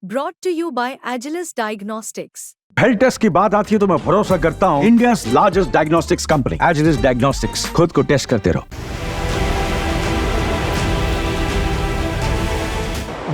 Brought to you by Agilus Diagnostics. Health test की बात आती है तो मैं भरोसा करता हूँ India's largest diagnostics company Agilus Diagnostics. खुद को टेस्ट करते रहो।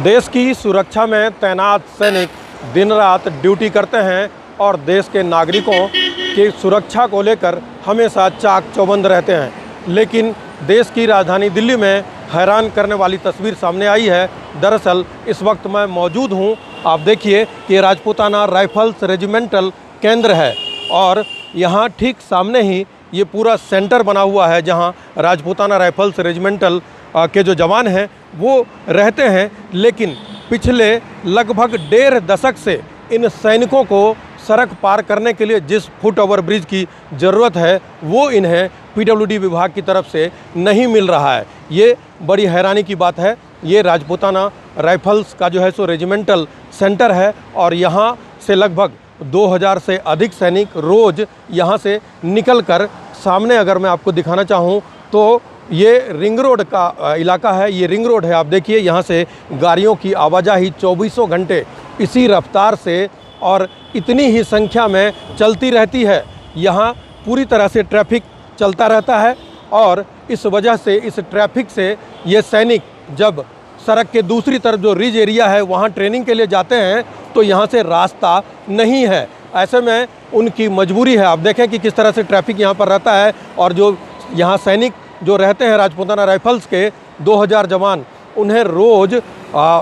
देश की सुरक्षा में तैनात सैनिक दिन रात ड्यूटी करते हैं और देश के नागरिकों की सुरक्षा को लेकर हमेशा चाक चौबंद रहते हैं। लेकिन देश की राजधानी दिल्ली में हैरान करने वाली तस्वीर सामने आई है। दरअसल इस वक्त मैं मौजूद हूँ, आप देखिए कि राजपूताना राइफल्स रेजिमेंटल केंद्र है और यहाँ ठीक सामने ही ये पूरा सेंटर बना हुआ है जहाँ राजपूताना राइफल्स रेजिमेंटल के जो जवान हैं वो रहते हैं। लेकिन पिछले लगभग 1.5 दशक से इन सैनिकों को सड़क पार करने के लिए जिस फुट ओवर ब्रिज की ज़रूरत है वो इन्हें पीडब्ल्यूडी विभाग की तरफ से नहीं मिल रहा है। ये बड़ी हैरानी की बात है। ये राजपूताना राइफल्स का जो है सो रेजिमेंटल सेंटर है और यहाँ से लगभग 2000 से अधिक सैनिक रोज़ यहाँ से निकलकर सामने अगर मैं आपको दिखाना चाहूँ तो ये रिंग रोड का इलाका है। ये रिंग रोड है, आप देखिए यहाँ से गाड़ियों की आवाजाही 24 घंटे इसी रफ्तार से और इतनी ही संख्या में चलती रहती है। यहाँ पूरी तरह से ट्रैफिक चलता रहता है और इस वजह से इस ट्रैफिक से ये सैनिक जब सड़क के दूसरी तरफ जो रिज एरिया है वहाँ ट्रेनिंग के लिए जाते हैं तो यहाँ से रास्ता नहीं है। ऐसे में उनकी मजबूरी है। आप देखें कि किस तरह से ट्रैफिक यहाँ पर रहता है और जो यहाँ सैनिक जो रहते हैं राजपूताना राइफल्स के 2000 जवान, उन्हें रोज़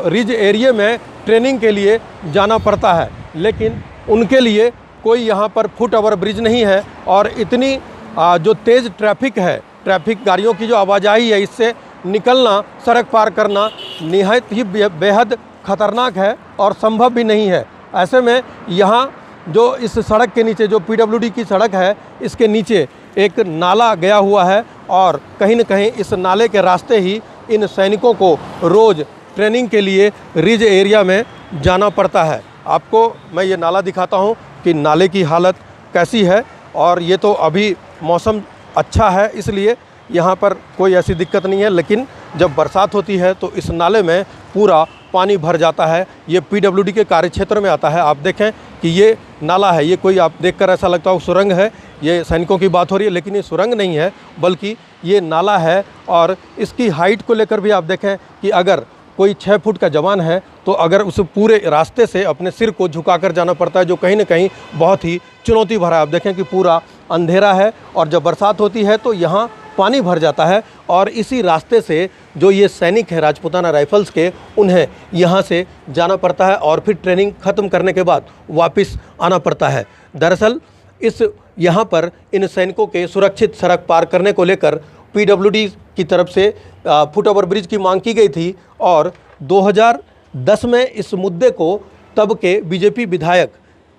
रिज एरिया में ट्रेनिंग के लिए जाना पड़ता है। लेकिन उनके लिए कोई यहाँ पर फुट ओवर ब्रिज नहीं है और इतनी जो तेज़ ट्रैफिक है, ट्रैफिक गाड़ियों की जो आवाजाही है, इससे निकलना, सड़क पार करना निहायत ही बेहद ख़तरनाक है और संभव भी नहीं है। ऐसे में यहाँ जो इस सड़क के नीचे जो पीडब्ल्यूडी की सड़क है, इसके नीचे एक नाला गया हुआ है और कहीं न कहीं इस नाले के रास्ते ही इन सैनिकों को रोज़ ट्रेनिंग के लिए रिज एरिया में जाना पड़ता है। आपको मैं ये नाला दिखाता हूँ कि नाले की हालत कैसी है और ये तो अभी मौसम अच्छा है इसलिए यहाँ पर कोई ऐसी दिक्कत नहीं है। लेकिन जब बरसात होती है तो इस नाले में पूरा पानी भर जाता है। ये पीडब्ल्यूडी के कार्यक्षेत्र में आता है। आप देखें कि ये नाला है, ये कोई आप देखकर ऐसा लगता है सुरंग है। ये सैनिकों की बात हो रही है लेकिन ये सुरंग नहीं है बल्कि ये नाला है। और इसकी हाइट को लेकर भी आप देखें कि अगर कोई 6 फुट का जवान है तो अगर उसे पूरे रास्ते से अपने सिर को झुकाकर जाना पड़ता है, जो कहीं न कहीं बहुत ही चुनौती भरा है। आप देखें कि पूरा अंधेरा है और जब बरसात होती है तो यहाँ पानी भर जाता है और इसी रास्ते से जो ये सैनिक हैं राजपूताना राइफल्स के, उन्हें यहाँ से जाना पड़ता है और फिर ट्रेनिंग ख़त्म करने के बाद वापस आना पड़ता है। दरअसल इस यहाँ पर इन सैनिकों के सुरक्षित सड़क पार करने को लेकर पीडब्ल्यूडी की तरफ से फुट ओवर ब्रिज की मांग की गई थी और 2010 में इस मुद्दे को तब के बीजेपी विधायक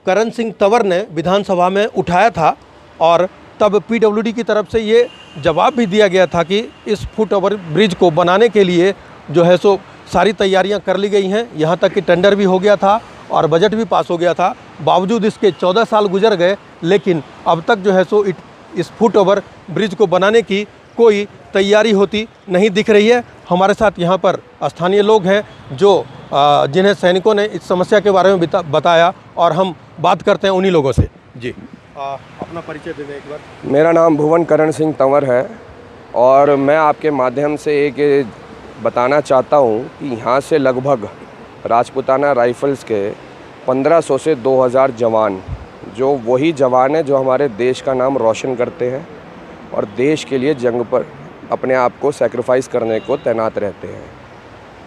करण सिंह तंवर ने विधानसभा में उठाया था और तब पीडब्ल्यूडी की तरफ से ये जवाब भी दिया गया था कि इस फुट ओवर ब्रिज को बनाने के लिए जो है सो सारी तैयारियां कर ली गई हैं। यहाँ तक कि टेंडर भी हो गया था और बजट भी पास हो गया था। बावजूद इसके 14 साल गुजर गए लेकिन अब तक जो है सो इस फुट ओवर ब्रिज को बनाने की कोई तैयारी होती नहीं दिख रही है। हमारे साथ यहाँ पर स्थानीय लोग हैं जो जिन्हें सैनिकों ने इस समस्या के बारे में बताया और हम बात करते हैं उन्हीं लोगों से। जी, अपना परिचय दे दें एक बार। मेरा नाम भुवन करण सिंह तंवर है और मैं आपके माध्यम से एक बताना चाहता हूँ कि यहाँ से लगभग राजपूताना राइफल्स के 1500 से 2000 जवान, जो वही जवान हैं जो हमारे देश का नाम रोशन करते हैं और देश के लिए जंग पर अपने आप को सैक्रिफाइस करने को तैनात रहते हैं,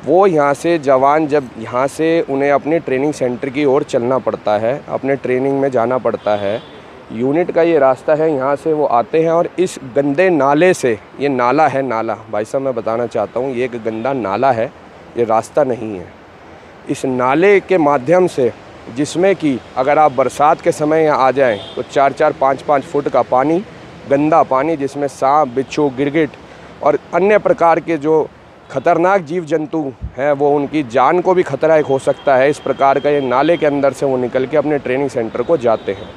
वो यहाँ से जवान जब यहाँ से उन्हें अपने ट्रेनिंग सेंटर की ओर चलना पड़ता है, अपने ट्रेनिंग में जाना पड़ता है। यूनिट का ये रास्ता है, यहाँ से वो आते हैं और इस गंदे नाले से, ये नाला है, नाला भाई साहब मैं बताना चाहता हूँ ये एक गंदा नाला है, ये रास्ता नहीं है। इस नाले के माध्यम से, जिसमें कि अगर आप बरसात के समय यहाँ आ जाएँ तो 4-4, 5-5 फुट का पानी, गंदा पानी, जिसमें सांप, बिच्छू, गिरगिट और अन्य प्रकार के जो खतरनाक जीव जंतु हैं वो उनकी जान को भी खतरा हो सकता है। इस प्रकार का ये नाले के अंदर से वो निकल के अपने ट्रेनिंग सेंटर को जाते हैं।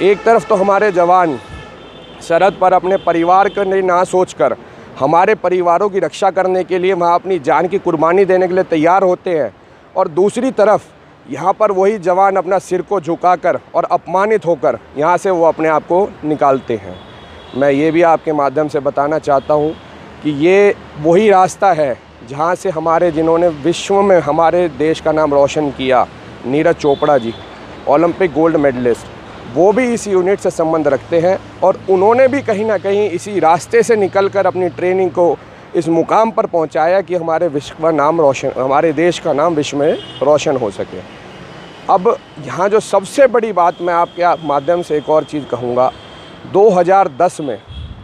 एक तरफ तो हमारे जवान सरहद पर अपने परिवार को ना सोचकर हमारे परिवारों की रक्षा करने के लिए वहाँ अपनी जान की कुर्बानी देने के लिए तैयार होते हैं और दूसरी तरफ यहाँ पर वही जवान अपना सिर को झुकाकर और अपमानित होकर यहाँ से वो अपने आप को निकालते हैं। मैं ये भी आपके माध्यम से बताना चाहता हूँ कि ये वही रास्ता है जहाँ से हमारे जिन्होंने विश्व में हमारे देश का नाम रोशन किया, Neeraj Chopra ji, Olympic gold medallist, वो भी इस यूनिट से संबंध रखते हैं और उन्होंने भी कहीं ना कहीं इसी रास्ते से निकलकर अपनी ट्रेनिंग को इस मुकाम पर पहुंचाया कि हमारे विश्व का नाम रोशन, हमारे देश का नाम विश्व में रोशन हो सके। अब यहाँ जो सबसे बड़ी बात मैं आपके माध्यम से एक और चीज़ कहूँगा, 2010 में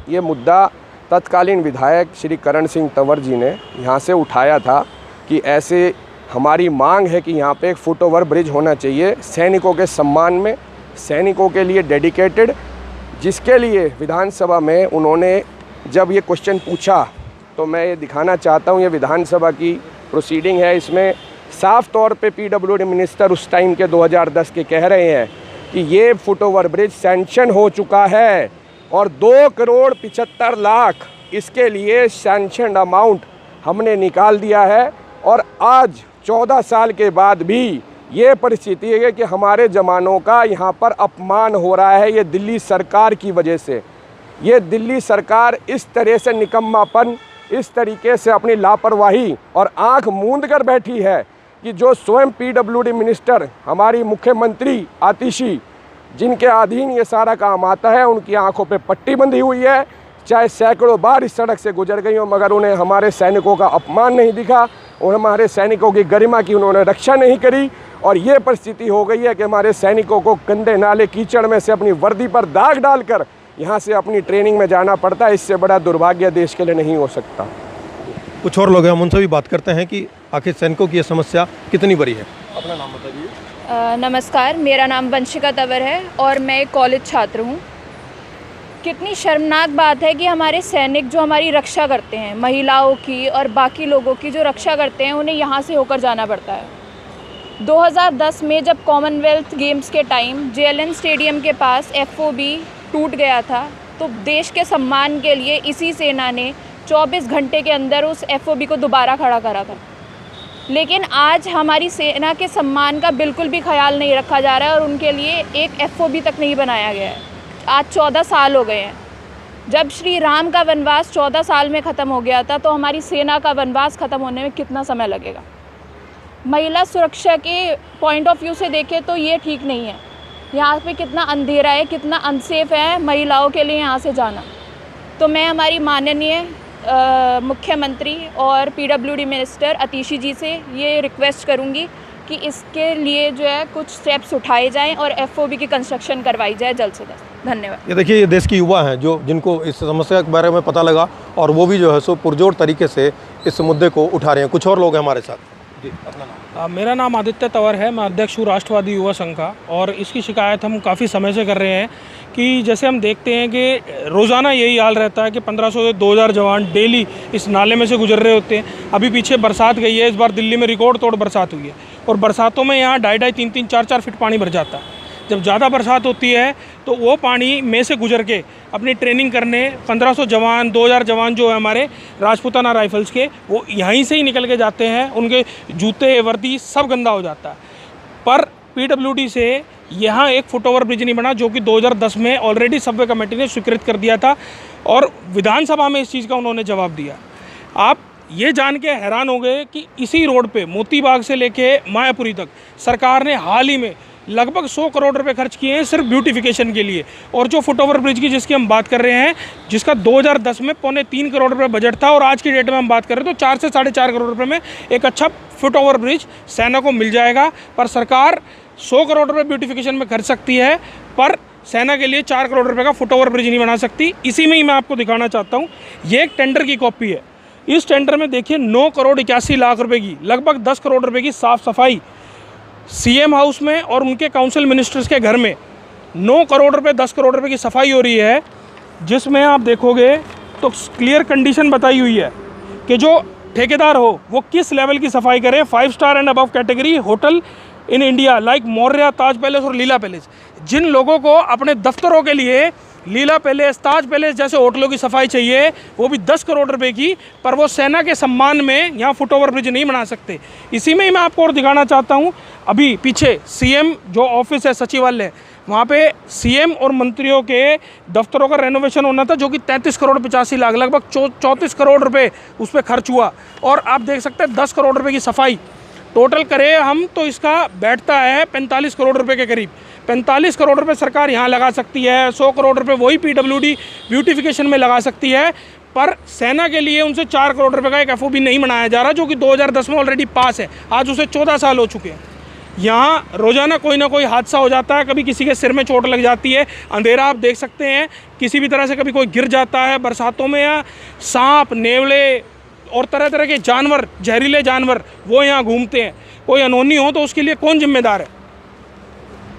ये मुद्दा तत्कालीन विधायक श्री करण सिंह तंवर जी ने यहाँ से उठाया था कि ऐसे हमारी मांग है कि यहाँ पे एक फुट ओवर ब्रिज होना चाहिए सैनिकों के सम्मान में, सैनिकों के लिए डेडिकेटेड, जिसके लिए विधानसभा में उन्होंने जब ये क्वेश्चन पूछा तो मैं ये दिखाना चाहता हूँ, ये विधानसभा की प्रोसीडिंग है, इसमें साफ तौर पे पीडब्ल्यूडी मिनिस्टर उस टाइम के 2010 के कह रहे हैं कि ये फुट ओवर ब्रिज सैंक्शन हो चुका है और 2,75,00,000 इसके लिए सैंक्शन अमाउंट हमने निकाल दिया है। और आज 14 साल के बाद भी ये परिस्थिति है कि हमारे जवानों का यहाँ पर अपमान हो रहा है। ये दिल्ली सरकार की वजह से, ये दिल्ली सरकार इस तरह से निकम्मापन, इस तरीके से अपनी लापरवाही और आंख मूंद कर बैठी है कि जो स्वयं पीडब्ल्यूडी मिनिस्टर हमारी मुख्यमंत्री आतिशी, जिनके अधीन ये सारा काम आता है, उनकी आंखों पे पट्टी बंधी हुई है। चाहे सैकड़ों बार इस सड़क से गुजर गई हो, मगर उन्हें हमारे सैनिकों का अपमान नहीं दिखा और हमारे सैनिकों की गरिमा की उन्होंने रक्षा नहीं करी। और ये परिस्थिति हो गई है कि हमारे सैनिकों को गंदे नाले कीचड़ में से अपनी वर्दी पर दाग डालकर यहाँ से अपनी ट्रेनिंग में जाना पड़ता है। इससे बड़ा दुर्भाग्य देश के लिए नहीं हो सकता। कुछ और लोग हैं, हम उनसे भी बात करते हैं कि आखिर सैनिकों की ये समस्या कितनी बड़ी है। अपना नाम बताइए। नमस्कार, मेरा नाम वंशिका तंवर है और मैं एक कॉलेज छात्र हूँ। कितनी शर्मनाक बात है कि हमारे सैनिक जो हमारी रक्षा करते हैं, महिलाओं की और बाकी लोगों की जो रक्षा करते हैं, उन्हें यहाँ से होकर जाना पड़ता है। 2010 में जब कॉमनवेल्थ गेम्स के टाइम JLN स्टेडियम के पास FOB टूट गया था, तो देश के सम्मान के लिए इसी सेना ने 24 घंटे के अंदर उस FOB को दोबारा खड़ा करा था। लेकिन आज हमारी सेना के सम्मान का बिल्कुल भी ख्याल नहीं रखा जा रहा है और उनके लिए एक FOB तक नहीं बनाया गया है। आज 14 साल हो गए हैं। जब श्री राम का वनवास 14 साल में ख़त्म हो गया था, तो हमारी सेना का वनवास ख़त्म होने में कितना समय लगेगा। महिला सुरक्षा के पॉइंट ऑफ व्यू से देखें तो ये ठीक नहीं है। यहाँ पे कितना अंधेरा है, कितना अनसेफ है महिलाओं के लिए यहाँ से जाना। तो मैं हमारी माननीय मुख्यमंत्री और PWD मिनिस्टर आतिशी जी से ये रिक्वेस्ट करूँगी कि इसके लिए जो है कुछ स्टेप्स उठाए जाएं और FOB की कंस्ट्रक्शन करवाई जाए जल्द से जल्द। धन्यवाद। ये देखिए, ये देश की युवा हैं जो जिनको इस समस्या के बारे में पता लगा और वो भी जो है सो पुरजोर तरीके से इस मुद्दे को उठा रहे हैं। कुछ और लोग हैं हमारे साथ। जी, अपना नाम। मेरा नाम आदित्य तंवर है, मैं अध्यक्ष हूँ राष्ट्रवादी युवा संघ का। और इसकी शिकायत हम काफ़ी समय से कर रहे हैं कि जैसे हम देखते हैं कि रोज़ाना यही हाल रहता है कि 1500 से 2000 जवान डेली इस नाले में से गुजर रहे होते हैं। अभी पीछे बरसात गई है, इस बार दिल्ली में रिकॉर्ड तोड़ बरसात हुई है और बरसातों में यहाँ 2.5, 3, 4 फीट पानी भर जाता है। जब ज़्यादा बरसात होती है तो वो पानी में से गुजर के अपनी ट्रेनिंग करने 1500 जवान, 2000 जवान जो है हमारे राजपूताना राइफल्स के, वो यहीं से ही निकल के जाते हैं। उनके जूते, वर्दी सब गंदा हो जाता है। पर PWD से यहाँ एक फुट ओवर ब्रिज नहीं बना, जो कि 2010 में ऑलरेडी सबवे कमेटी ने स्वीकृत कर दिया था और विधानसभा में इस चीज़ का उन्होंने जवाब दिया। आप ये जान के हैरान हो गए कि इसी रोड पे मोतीबाग से लेके मायापुरी तक सरकार ने हाल ही में लगभग 100 करोड़ रुपए खर्च किए हैं सिर्फ ब्यूटिफिकेशन के लिए। और जो फुट ओवर ब्रिज की जिसकी हम बात कर रहे हैं, जिसका 2010 में 2.25 करोड़ रुपए बजट था और आज की डेट में हम बात कर रहे हैं तो 4 से 4.5 करोड़ रुपए में एक अच्छा फुट ओवर ब्रिज सेना को मिल जाएगा। पर सरकार 100 करोड़ रुपए ब्यूटिफिकेशन में खर्च सकती है, पर सेना के लिए 4 करोड़ रुपए का फुट ओवर ब्रिज नहीं बना सकती। इसी में ही मैं आपको दिखाना चाहता हूँ, ये एक टेंडर की कॉपी है। इस टेंडर में देखिए 9 करोड़ 81 लाख रुपए की, लगभग 10 करोड़ रुपए की साफ़ सफाई CM हाउस में और उनके काउंसिल मिनिस्टर्स के घर में 9 करोड़ रुपए 10 करोड़ रुपए की सफाई हो रही है, जिसमें आप देखोगे तो क्लियर कंडीशन बताई हुई है कि जो ठेकेदार हो वो किस लेवल की सफाई करे। 5 star and above category hotel in India like Maurya, Taj palace और लीला पैलेस। जिन लोगों को अपने दफ्तरों के लिए लीला पैलेस, ताज पैलेस जैसे होटलों की सफाई चाहिए, वो भी 10 करोड़ रुपए की, पर वो सेना के सम्मान में यहाँ फुटओवर ब्रिज नहीं बना सकते। इसी में ही मैं आपको और दिखाना चाहता हूँ, अभी पीछे सीएम जो ऑफिस है सचिवालय, वहाँ पे सीएम और मंत्रियों के दफ्तरों का रेनोवेशन होना था, जो कि 33 करोड़ 85 लाख, लगभग 34 करोड़ रुपए उस पर खर्च हुआ। और आप देख सकते हैं 10 करोड़ रुपए की सफाई टोटल करें हम तो इसका बैठता है 45 करोड़ रुपए के करीब। 45 करोड़ रुपए सरकार यहाँ लगा सकती है, 100 करोड़ रुपए वही पीडब्ल्यूडी ब्यूटिफिकेशन में लगा सकती है, पर सेना के लिए उनसे 4 करोड़ रुपए का एक एफओबी नहीं बनाया जा रहा, जो कि 2010 में ऑलरेडी पास है। आज उसे 14 साल हो चुके हैं। यहाँ रोज़ाना कोई ना कोई हादसा हो जाता है, कभी किसी के सिर में चोट लग जाती है, अंधेरा आप देख सकते हैं, किसी भी तरह से कभी कोई गिर जाता है बरसातों में, या सांप, नेवले और तरह तरह के जानवर, जहरीले जानवर वो यहाँ घूमते हैं। कोई अनहोनी हो तो उसके लिए कौन जिम्मेदार है?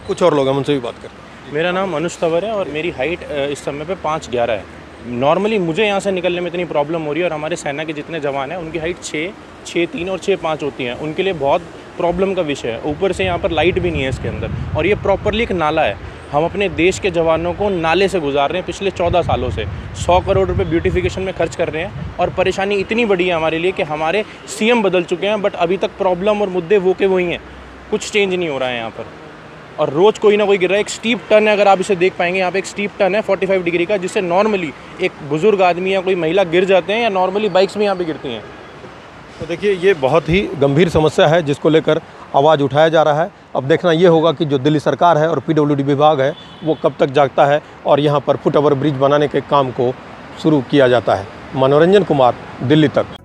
कुछ और लोग हैं, उनसे भी बात करते हैं। मेरा नाम अनुज तंवर है और मेरी हाइट इस समय पे 5'11" है। नॉर्मली मुझे यहाँ से निकलने में इतनी प्रॉब्लम हो रही है, और हमारे सेना के जितने जवान हैं उनकी हाइट 6'3" और 6'5" होती हैं, उनके लिए बहुत प्रॉब्लम का विषय है। ऊपर से यहाँ पर लाइट भी नहीं है इसके अंदर, और ये प्रॉपरली एक नाला है। हम अपने देश के जवानों को नाले से गुजार रहे हैं पिछले 14 सालों से। 100 करोड़ रुपए ब्यूटिफिकेशन में खर्च कर रहे हैं, और परेशानी इतनी बड़ी है हमारे लिए कि हमारे सीएम बदल चुके हैं, बट अभी तक प्रॉब्लम और मुद्दे वो के वही हैं, कुछ चेंज नहीं हो रहा है यहाँ पर। और रोज़ कोई ना कोई गिर रहा है। एक स्टीप टर्न है, अगर आप इसे देख पाएंगे, यहाँ पे एक स्टीप टर्न है 45 डिग्री का, जिससे नॉर्मली एक बुजुर्ग आदमी या कोई महिला गिर जाते हैं, या नॉर्मली बाइक्स भी यहाँ पे गिरती हैं। तो देखिए, ये बहुत ही गंभीर समस्या है जिसको लेकर आवाज़ उठाया जा रहा है। अब देखना ये होगा कि जो दिल्ली सरकार है और पीडब्ल्यूडी विभाग है वो कब तक जागता है और यहाँ पर फुटओवर ब्रिज बनाने के काम को शुरू किया जाता है। मनोरंजन कुमार, दिल्ली तक।